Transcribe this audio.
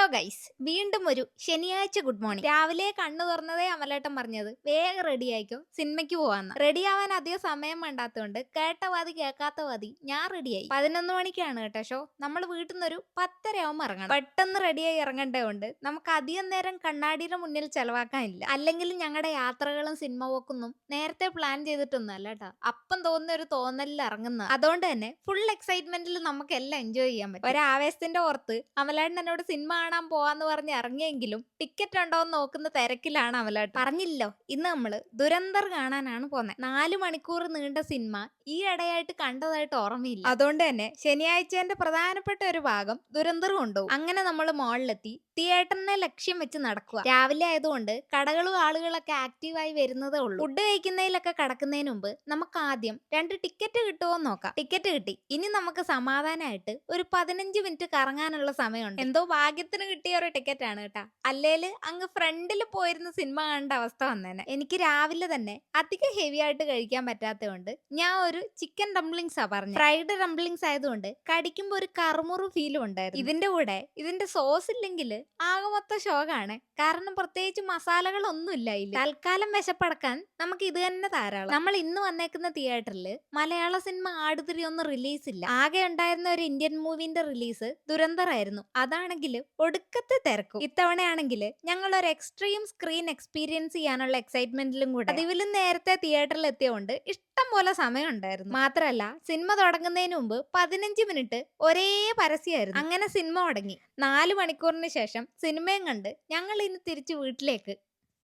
Hello guys, വീണ്ടും ഒരു ശനിയാഴ്ച ഗുഡ് മോർണിംഗ്. രാവിലെ കണ്ണു തുറന്നതേ അമലേട്ടൻ പറഞ്ഞത് വേഗം റെഡി ആയിക്കോ സിനിമയ്ക്ക് പോവാന്ന്. റെഡി ആവാൻ അധികം സമയം വേണ്ടാത്തതുകൊണ്ട് കേട്ട വാതി കേൾക്കാത്ത വാതി ഞാൻ റെഡിയായി. 11 മണിക്കാണ് കേട്ടോ ഷോ. നമ്മൾ വീട്ടിൽ നിന്ന് ഒരു 10:30 ആവുമ്പോൾ ഇറങ്ങണം. പെട്ടെന്ന് റെഡിയായി ഇറങ്ങേണ്ടതുകൊണ്ട് നമുക്ക് അധികം നേരം കണ്ണാടിയുടെ മുന്നിൽ ചെലവാക്കാനില്ല. അല്ലെങ്കിൽ ഞങ്ങളുടെ യാത്രകളും സിനിമ പോക്കൊന്നും നേരത്തെ പ്ലാൻ ചെയ്തിട്ടൊന്നും അല്ല കേട്ടോ, അപ്പം തോന്നുന്ന ഒരു തോന്നലിൽ ഇറങ്ങുന്ന. അതുകൊണ്ട് തന്നെ ഫുൾ എക്സൈറ്റ്മെന്റിൽ നമുക്ക് എല്ലാം എൻജോയ് ചെയ്യാൻ പറ്റും. ഒരാവേശത്തിന്റെ ഓർത്ത് അമലേട്ടൻ എന്നോട് സിനിമ കാണാൻ പോവാന്ന് പറഞ്ഞ് ഇറങ്ങിയെങ്കിലും ടിക്കറ്റ് ഉണ്ടോ എന്ന് നോക്കുന്ന തിരക്കിലാണ് അമലേട്ടൻ. പറഞ്ഞില്ലോ, ഇന്ന് നമ്മള് ദുരന്തർ കാണാനാണ് പോന്നെ. 4 മണിക്കൂർ നീണ്ട സിനിമ ഈ ഇടയായിട്ട് കണ്ടതായിട്ട് ഓർമ്മയില്ല. അതുകൊണ്ട് തന്നെ ശനിയാഴ്ചന്റെ പ്രധാനപ്പെട്ട ഒരു ഭാഗം ദുരന്തർ കൊണ്ടുപോകും. അങ്ങനെ നമ്മൾ മോളിലെത്തി തിയേറ്ററിനെ ലക്ഷ്യം വെച്ച് നടക്കുക. രാവിലെ ആയതുകൊണ്ട് കടകളും ആളുകളൊക്കെ ആക്റ്റീവായി വരുന്നതേ ഉള്ളൂ. ഫുഡ് കഴിക്കുന്നതിലൊക്കെ കടക്കുന്നതിന് മുമ്പ് നമുക്ക് ആദ്യം 2 ടിക്കറ്റ് കിട്ടുമോ എന്ന് നോക്കാം. ടിക്കറ്റ് കിട്ടി. ഇനി നമുക്ക് സമാധാനമായിട്ട് ഒരു 15 മിനിറ്റ് കറങ്ങാനുള്ള സമയമുണ്ട്. എന്തോ ഭാഗ്യത്തിന് കിട്ടിയ ഒരു ടിക്കറ്റ് ആണ് കേട്ടാ, അല്ലേല് അങ്ങ് ഫ്രണ്ടിൽ പോയിരുന്ന സിനിമ കാണേണ്ട അവസ്ഥ വന്നേനെ. എനിക്ക് രാവിലെ തന്നെ അധികം ഹെവി ആയിട്ട് കഴിക്കാൻ പറ്റാത്തതുകൊണ്ട് ഞാൻ ഒരു ചിക്കൻ ഡംപ്ലിങ്സ് ആ പറഞ്ഞു. ഫ്രൈഡ് ഡംപ്ലിങ്സ് ആയതുകൊണ്ട് കടിക്കുമ്പോ ഒരു കറുമുറു ഫീലും ഉണ്ടായിരുന്നു. ഇതിന്റെ കൂടെ ഇതിന്റെ സോസ് ഇല്ലെങ്കിൽ ആകെ മൊത്തം ഷോകാണ്. കാരണം പ്രത്യേകിച്ച് മസാലകളൊന്നും ഇല്ല ഇതിൽ. തൽക്കാലം വിശപ്പടക്കാൻ നമുക്ക് ഇത് തന്നെ ധാരാളം. നമ്മൾ ഇന്ന് വന്നേക്കുന്ന തിയേറ്ററിൽ മലയാള സിനിമ ആടുതിരി ഒന്നും റിലീസ് ഇല്ല. ആകെ ഉണ്ടായിരുന്ന ഒരു ഇന്ത്യൻ മൂവിന്റെ റിലീസ് ദുരന്തർ ആയിരുന്നു. അതാണെങ്കിൽ ഒടുക്കത്തെ തിരക്കും. ഇത്തവണയാണെങ്കിൽ ഞങ്ങൾ ഒരു എക്സ്ട്രീം സ്ക്രീൻ എക്സ്പീരിയൻസ് ചെയ്യാനുള്ള എക്സൈറ്റ്മെന്റിലും കൂടെ അതിലും നേരത്തെ തിയേറ്ററിൽ എത്തിയോണ്ട് ഇഷ്ടം പോലെ സമയം ഉണ്ടായിരുന്നു. മാത്രല്ല സിനിമ തുടങ്ങുന്നതിന് മുമ്പ് 15 മിനിറ്റ് ഒരേ പരസ്യമായിരുന്നു. അങ്ങനെ സിനിമ തുടങ്ങി. 4 മണിക്കൂറിന് ശേഷം സിനിമയും കണ്ട് ഞങ്ങൾ ഇനി തിരിച്ചു വീട്ടിലേക്ക്.